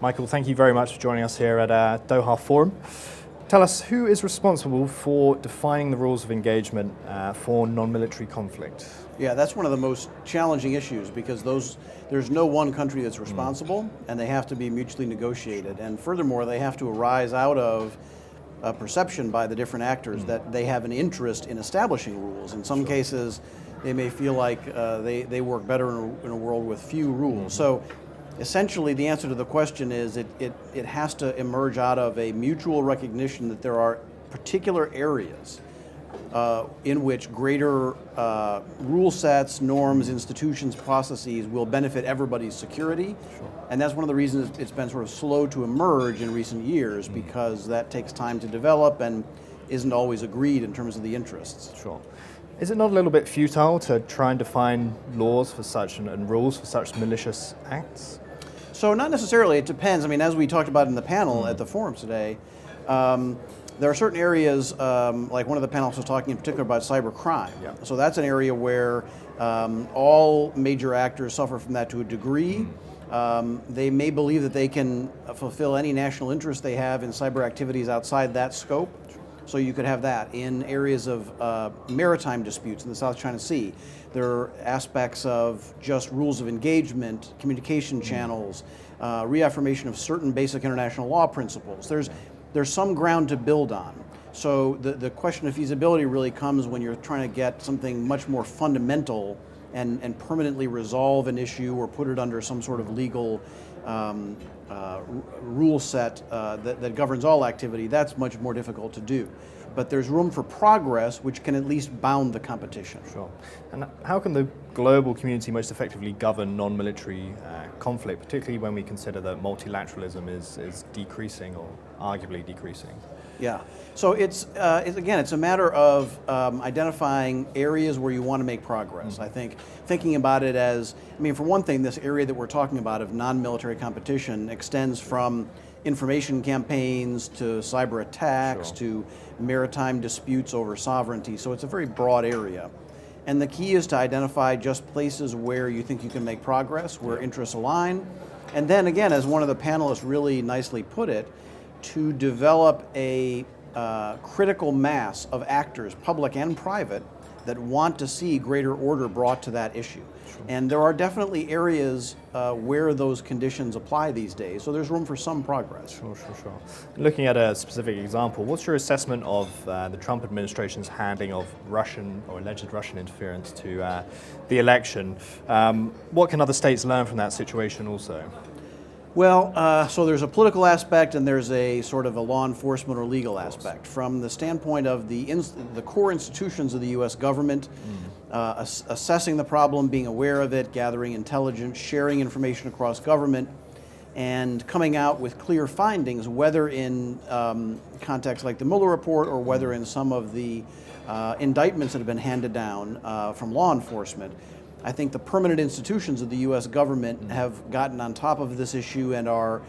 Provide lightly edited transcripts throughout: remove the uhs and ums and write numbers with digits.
Michael, thank you very much for joining us here at Doha Forum. Tell us, who is responsible for defining the rules of engagement for non-military conflict? Yeah, that's one of the most challenging issues because there's no one country that's responsible, and they have to be mutually negotiated. And furthermore, they have to arise out of a perception by the different actors that they have an interest in establishing rules. In some cases, they may feel like they work better in a world with few rules. So essentially, the answer to the question is it has to emerge out of a mutual recognition that there are particular areas in which greater rule sets, norms, institutions, processes will benefit everybody's security. And that's one of the reasons it's been sort of slow to emerge in recent years, because that takes time to develop and isn't always agreed in terms of the interests. Sure. Is it not a little bit futile to try and define laws for such and rules for such malicious acts? So not necessarily, it depends. I mean, as we talked about in the panel at the forums today, there are certain areas, like one of the panelists was talking in particular about cyber crime. Yeah. So that's an area where all major actors suffer from that to a degree. They may believe that they can fulfill any national interest they have in cyber activities outside that scope. So you could have that. In areas of maritime disputes in the South China Sea, there are aspects of just rules of engagement, communication channels, reaffirmation of certain basic international law principles. There's some ground to build on. So the question of feasibility really comes when you're trying to get something much more fundamental and permanently resolve an issue or put it under some sort of legal rule set that governs all activity. That's much more difficult to do. But there's room for progress, which can at least bound the competition. Sure. And how can the global community most effectively govern non-military conflict, particularly when we consider that multilateralism is decreasing or arguably decreasing? Yeah. So it's a matter of identifying areas where you want to make progress. I think thinking about it as, for one thing, this area that we're talking about of non-military competition extends from information campaigns to cyber attacks to maritime disputes over sovereignty. So it's a very broad area. And the key is to identify just places where you think you can make progress, where interests align. And then again, as one of the panelists really nicely put it, to develop a critical mass of actors, public and private, that want to see greater order brought to that issue. Sure. And there are definitely areas where those conditions apply these days, so there's room for some progress. Sure. Looking at a specific example, what's your assessment of the Trump administration's handling of Russian or alleged Russian interference to the election? What can other states learn from that situation also? Well, so there's a political aspect and there's a sort of a law enforcement or legal aspect. From the standpoint of the core institutions of the U.S. government, assessing the problem, being aware of it, gathering intelligence, sharing information across government, and coming out with clear findings, whether in contexts like the Mueller report or whether in some of the indictments that have been handed down from law enforcement. I think the permanent institutions of the U.S. government have gotten on top of this issue and are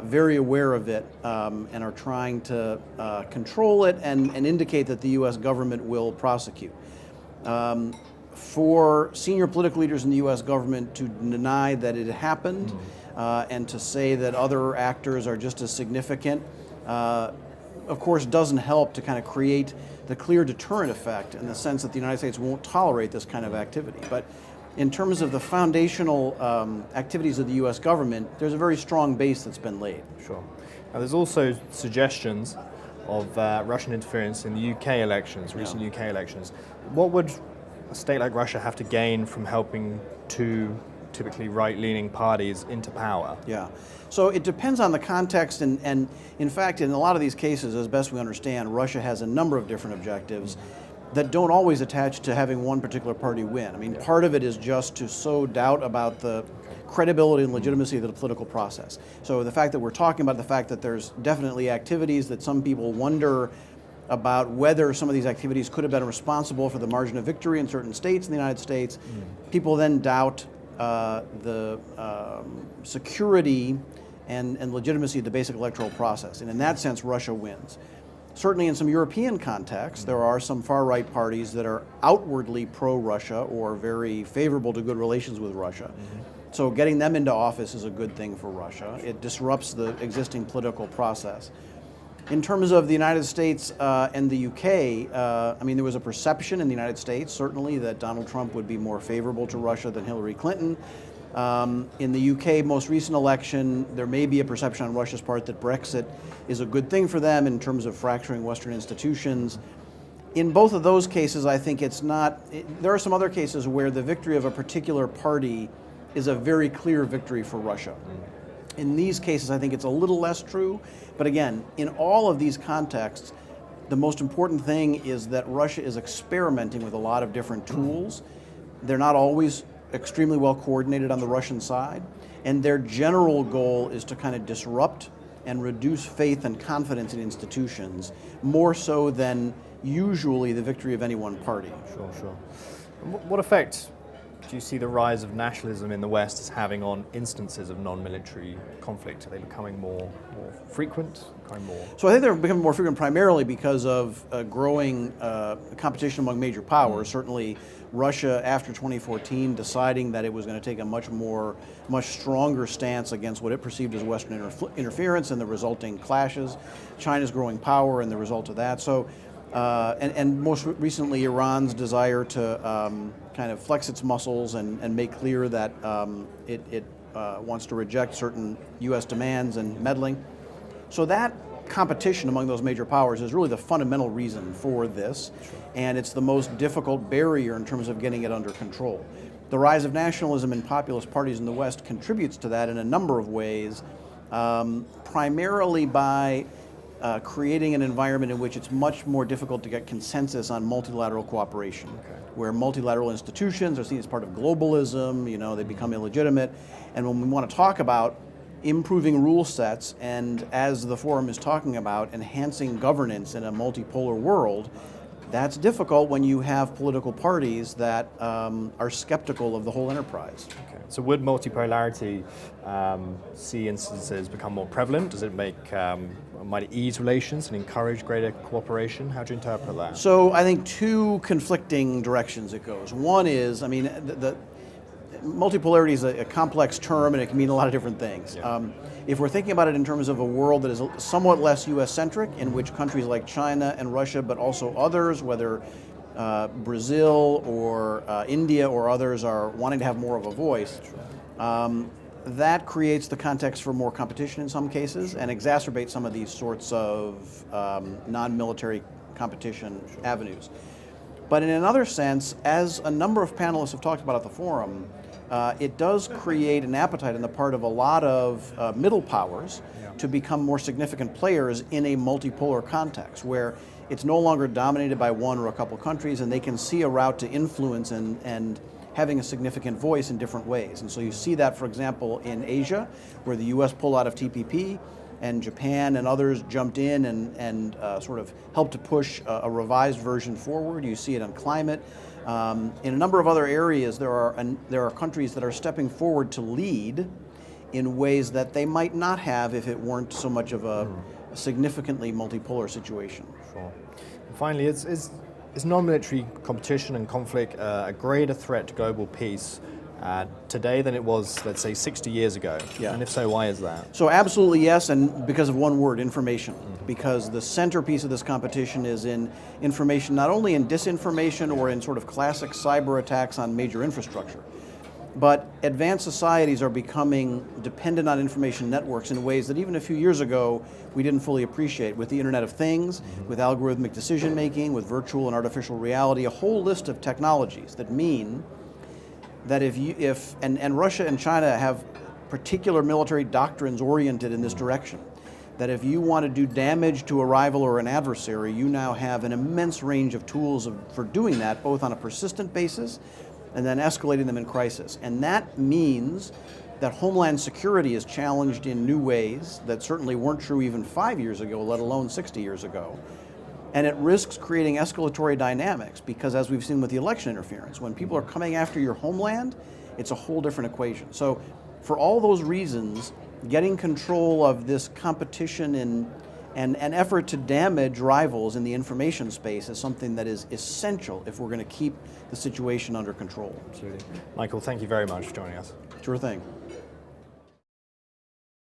very aware of it and are trying to control it and indicate that the U.S. government will prosecute. For senior political leaders in the U.S. government to deny that it happened and to say that other actors are just as significant, of course, doesn't help to kind of create the clear deterrent effect in the sense that the United States won't tolerate this kind of activity. But in terms of the foundational activities of the U.S. government, there's a very strong base that's been laid. Sure. Now, there's also suggestions of Russian interference in the UK elections, recent UK elections. What would a state like Russia have to gain from helping two typically right-leaning parties into power? Yeah. So it depends on the context, and in fact, in a lot of these cases, as best we understand, Russia has a number of different objectives that don't always attach to having one particular party win. Part of it is just to sow doubt about the credibility and legitimacy of the political process. So the fact that we're talking about the fact that there's definitely activities that some people wonder about whether some of these activities could have been responsible for the margin of victory in certain states in the United States, people then doubt the security and legitimacy of the basic electoral process. And in that sense, Russia wins. Certainly in some European contexts, there are some far-right parties that are outwardly pro-Russia or very favorable to good relations with Russia. So getting them into office is a good thing for Russia. It disrupts the existing political process. In terms of the United States and the UK, I mean, there was a perception in the United States, certainly, that Donald Trump would be more favorable to Russia than Hillary Clinton. In the UK most recent election, there may be a perception on Russia's part that Brexit is a good thing for them in terms of fracturing Western institutions. In both of those cases, I think it's not, there are some other cases where the victory of a particular party is a very clear victory for Russia. In these cases, I think it's a little less true, but again, in all of these contexts, the most important thing is that Russia is experimenting with a lot of different tools. They're not always extremely well coordinated on the Russian side, and their general goal is to kind of disrupt and reduce faith and confidence in institutions, more so than usually the victory of any one party. Sure. What effect do you see the rise of nationalism in the West as having on instances of non-military conflict? Are they becoming more frequent, becoming more? So I think they're becoming more frequent primarily because of growing competition among major powers. Certainly Russia, after 2014, deciding that it was going to take a much stronger stance against what it perceived as Western interference and the resulting clashes. China's growing power and the result of that. So, and most recently, Iran's desire to kind of flex its muscles and make clear that it wants to reject certain U.S. demands and meddling. So that competition among those major powers is really the fundamental reason for this, and it's the most difficult barrier in terms of getting it under control. The rise of nationalism in populist parties in the West contributes to that in a number of ways, primarily by creating an environment in which it's much more difficult to get consensus on multilateral cooperation, where multilateral institutions are seen as part of globalism, they become illegitimate. And when we want to talk about improving rule sets and, as the forum is talking about, enhancing governance in a multipolar world, that's difficult when you have political parties that are skeptical of the whole enterprise. Okay. So would multipolarity see instances become more prevalent? Does it might it ease relations and encourage greater cooperation? How do you interpret that? So I think two conflicting directions it goes. One is, the multipolarity is a complex term and it can mean a lot of different things. Yeah. If we're thinking about it in terms of a world that is somewhat less US-centric, in which countries like China and Russia, but also others, whether Brazil or India or others, are wanting to have more of a voice, that creates the context for more competition in some cases and exacerbates some of these sorts of non-military competition avenues. But in another sense, as a number of panelists have talked about at the forum, it does create an appetite on the part of a lot of middle powers to become more significant players in a multipolar context, where it's no longer dominated by one or a couple countries, and they can see a route to influence and having a significant voice in different ways. And so you see that, for example, in Asia, where the US pulled out of TPP, and Japan and others jumped in and sort of helped to push a revised version forward. You see it on climate. In a number of other areas, there are countries that are stepping forward to lead in ways that they might not have if it weren't so much of a significantly multipolar situation. Sure. And finally, is non-military competition and conflict a greater threat to global peace today than it was, let's say, 60 years ago? Yeah. And if so, why is that? So absolutely yes, and because of one word, information. Because the centerpiece of this competition is in information, not only in disinformation or in sort of classic cyber attacks on major infrastructure, but advanced societies are becoming dependent on information networks in ways that even a few years ago we didn't fully appreciate. With the Internet of Things, with algorithmic decision making, with virtual and artificial reality, a whole list of technologies that mean that if Russia and China have particular military doctrines oriented in this direction, that if you want to do damage to a rival or an adversary, you now have an immense range of tools for doing that, both on a persistent basis and then escalating them in crisis. And that means that homeland security is challenged in new ways that certainly weren't true even 5 years ago, let alone 60 years ago. And it risks creating escalatory dynamics because, as we've seen with the election interference, when people are coming after your homeland, it's a whole different equation. So for all those reasons, getting control of this competition And an effort to damage rivals in the information space is something that is essential if we're going to keep the situation under control. Absolutely. Michael, thank you very much for joining us. Sure thing.